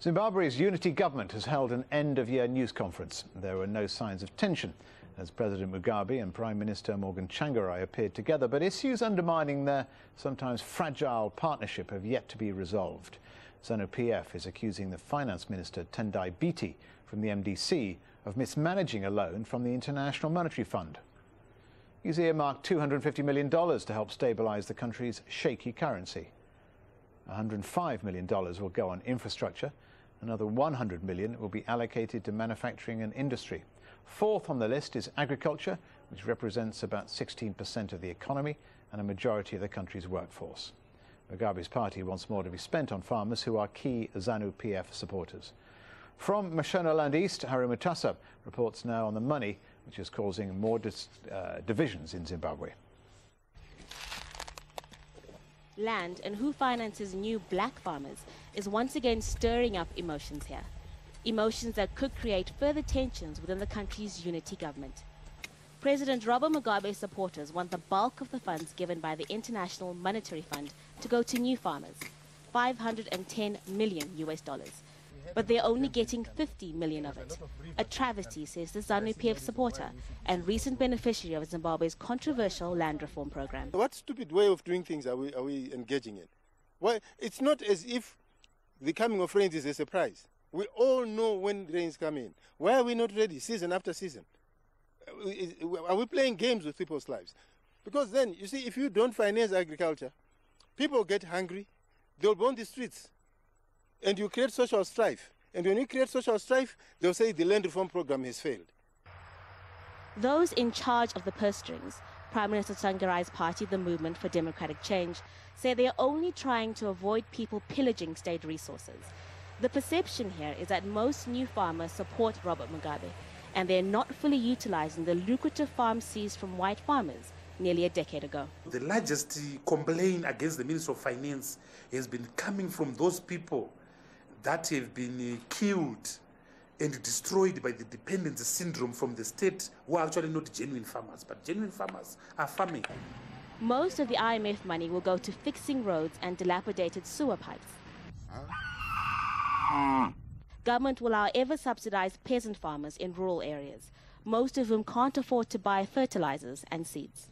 Zimbabwe's unity government has held an end-of-year news conference. There were no signs of tension as President Mugabe and Prime Minister Morgan Tsvangirai appeared together, but issues undermining their sometimes fragile partnership have yet to be resolved. Zanu PF is accusing the Finance Minister Tendai Biti from the MDC of mismanaging a loan from the International Monetary Fund. He's earmarked $250 million to help stabilise the country's shaky currency. $105 million will go on infrastructure. Another $100 million will be allocated to manufacturing and industry. Fourth on the list is agriculture, which represents about 16% of the economy and a majority of the country's workforce. Mugabe's party wants more to be spent on farmers who are key Zanu PF supporters. From Mashonaland East, Harry Mutasa reports now on the money, which is causing more divisions in Zimbabwe. Land and who finances new black farmers is once again stirring up emotions here. Emotions that could create further tensions within the country's unity government. President Robert Mugabe's supporters want the bulk of the funds given by the International Monetary Fund to go to new farmers, $510 million US. But they're only getting 50 million of it. A travesty, says the Zanu PF supporter and recent beneficiary of Zimbabwe's controversial land reform program. What stupid way of doing things are we engaging in? Well, it's not as if the coming of rains is a surprise. We all know when rains come in. Why are we not ready season after season? Are we playing games with people's lives? Because then, you see, if you don't finance agriculture, people get hungry, they'll burn the streets. And you create social strife. And when you create social strife, they'll say the land reform program has failed. Those in charge of the purse strings, Prime Minister Tsvangirai's party, the Movement for Democratic Change, say they are only trying to avoid people pillaging state resources. The perception here is that most new farmers support Robert Mugabe, and they're not fully utilizing the lucrative farms seized from white farmers nearly a decade ago. The largest complaint against the Minister of Finance has been coming from those people that have been killed and destroyed by the dependency syndrome from the state, who are actually not genuine farmers, but genuine farmers are farming. Most of the IMF money will go to fixing roads and dilapidated sewer pipes. Government will, however, subsidize peasant farmers in rural areas, most of whom can't afford to buy fertilizers and seeds.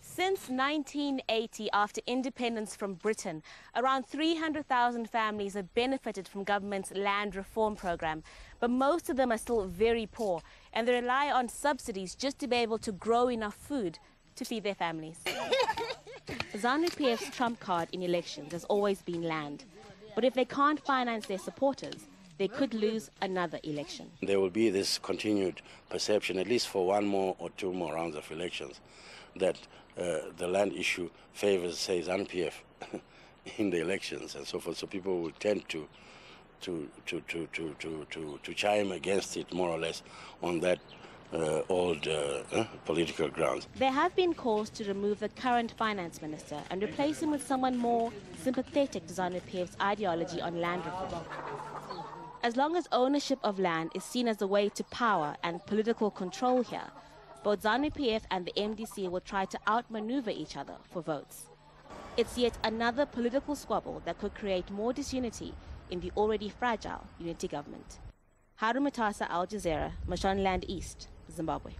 Since 1980, after independence from Britain, around 300,000 families have benefited from government's land reform program, but most of them are still very poor, and they rely on subsidies just to be able to grow enough food to feed their families. Zanu PF's trump card in elections has always been land, but if they can't finance their supporters, they could lose another election. There will be this continued perception, at least for one more or two more rounds of elections, that the land issue favors, say, Zanu PF in the elections and so forth. So people will tend to chime against it more or less on that old political grounds. There have been calls to remove the current finance minister and replace him with someone more sympathetic to Zanu PF's ideology on land reform. As long as ownership of land is seen as the way to power and political control here, both Zanu PF and the MDC will try to outmaneuver each other for votes. It's yet another political squabble that could create more disunity in the already fragile unity government. Harry Mutasa, Aljazeera, Mashonaland East, Zimbabwe.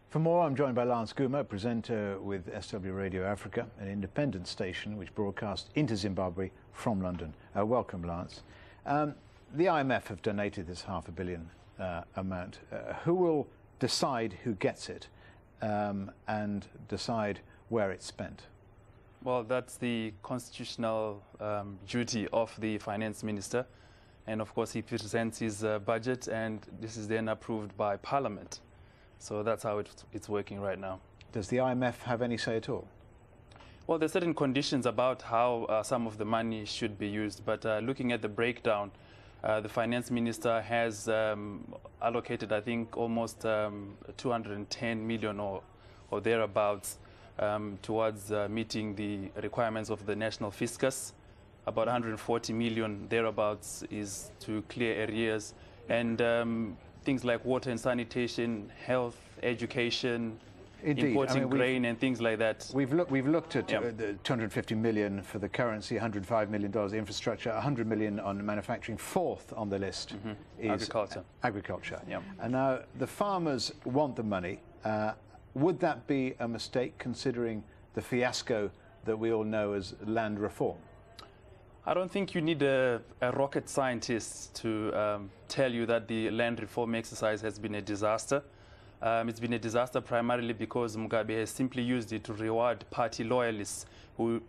For more, I'm joined by Lance Guma, presenter with SW Radio Africa, an independent station which broadcasts into Zimbabwe from London. Welcome, Lance. The IMF have donated this $500 million amount. Who will decide who gets it and decide where it's spent? Well, that's the constitutional duty of the finance minister. And of course, he presents his budget, and this is then approved by Parliament. So that's how it's working right now. Does the IMF have any say at all? Well, there's certain conditions about how some of the money should be used. But looking at the breakdown, the finance minister has allocated, I think, almost 210 million or thereabouts towards meeting the requirements of the national fiscus. About 140 million thereabouts is to clear arrears, and things like water and sanitation, health, education, Indeed. importing grain and things like that. We've looked at the 250 million for the currency, 105 million dollars infrastructure, 100 million on manufacturing. Fourth on the list is agriculture. Yep. And now the farmers want the money. Would that be a mistake, considering the fiasco that we all know as land reform? I don't think you need a rocket scientist to tell you that the land reform exercise has been a disaster. It's been a disaster primarily because Mugabe has simply used it to reward party loyalists who,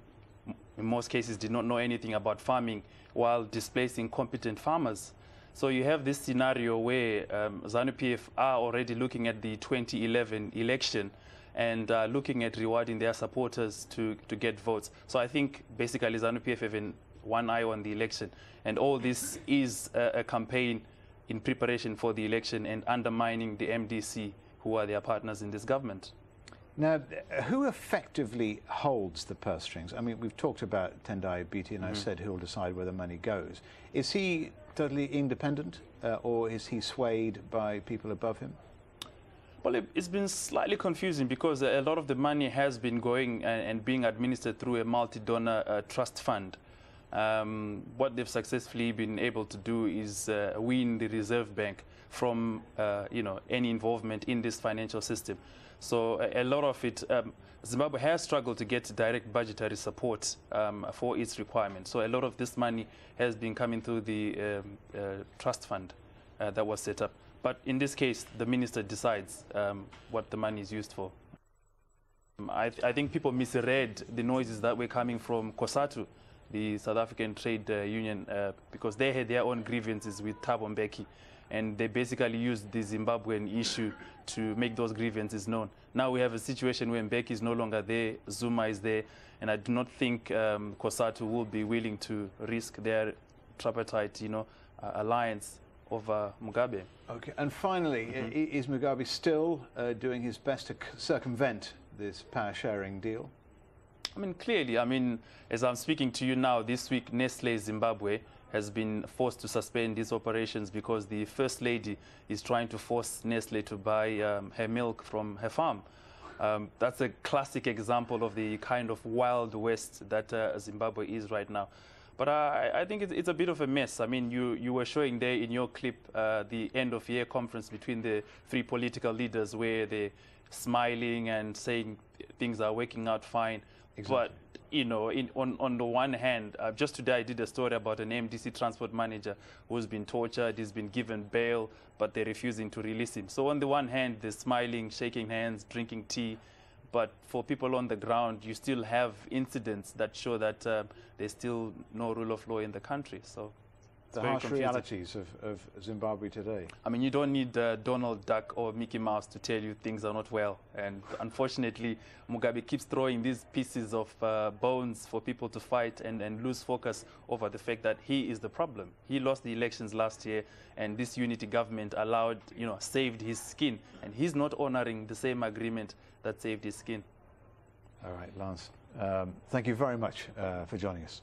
in most cases, did not know anything about farming, while displacing competent farmers. So you have this scenario where Zanu PF are already looking at the 2011 election and looking at rewarding their supporters to get votes. So I think basically Zanu PF have one eye on the election, and all this is a campaign in preparation for the election and undermining the MDC, who are their partners in this government. Now, who effectively holds the purse strings? I mean, we've talked about Tendai Biti, and I said who will decide where the money goes. Is he totally independent, or is he swayed by people above him? Well, it's been slightly confusing because a lot of the money has been going and being administered through a multi-donor trust fund. What they've successfully been able to do is wean the Reserve Bank from any involvement in this financial system. So a lot of it, Zimbabwe has struggled to get direct budgetary support for its requirements. So a lot of this money has been coming through the trust fund that was set up. But in this case, the minister decides what the money is used for. I think people misread the noises that were coming from COSATU, the South African Trade Union, because they had their own grievances with Thabo Mbeki, and they basically used the Zimbabwean issue to make those grievances known. Now we have a situation where Mbeki is no longer there, Zuma is there, and I do not think COSATU will be willing to risk their tripartite, alliance over Mugabe. Okay, and finally, is Mugabe still doing his best to circumvent this power-sharing deal? I mean, clearly, as I'm speaking to you now, this week, Nestle Zimbabwe has been forced to suspend these operations because the First Lady is trying to force Nestle to buy her milk from her farm. That's a classic example of the kind of wild west that Zimbabwe is right now. But I think it's a bit of a mess. I mean, you were showing there in your clip the end-of-year conference between the three political leaders where they're smiling and saying things are working out fine. Exactly. But, on the one hand, just today I did a story about an MDC transport manager who's been tortured, he's been given bail, but they're refusing to release him. So on the one hand, they're smiling, shaking hands, drinking tea. But for people on the ground, you still have incidents that show that there's still no rule of law in the country. So the harsh realities of Zimbabwe today. I mean, you don't need Donald Duck or Mickey Mouse to tell you things are not well. And unfortunately, Mugabe keeps throwing these pieces of bones for people to fight and lose focus over the fact that he is the problem. He lost the elections last year, and this unity government saved his skin. And he's not honoring the same agreement that saved his skin. All right, Lance, thank you very much for joining us.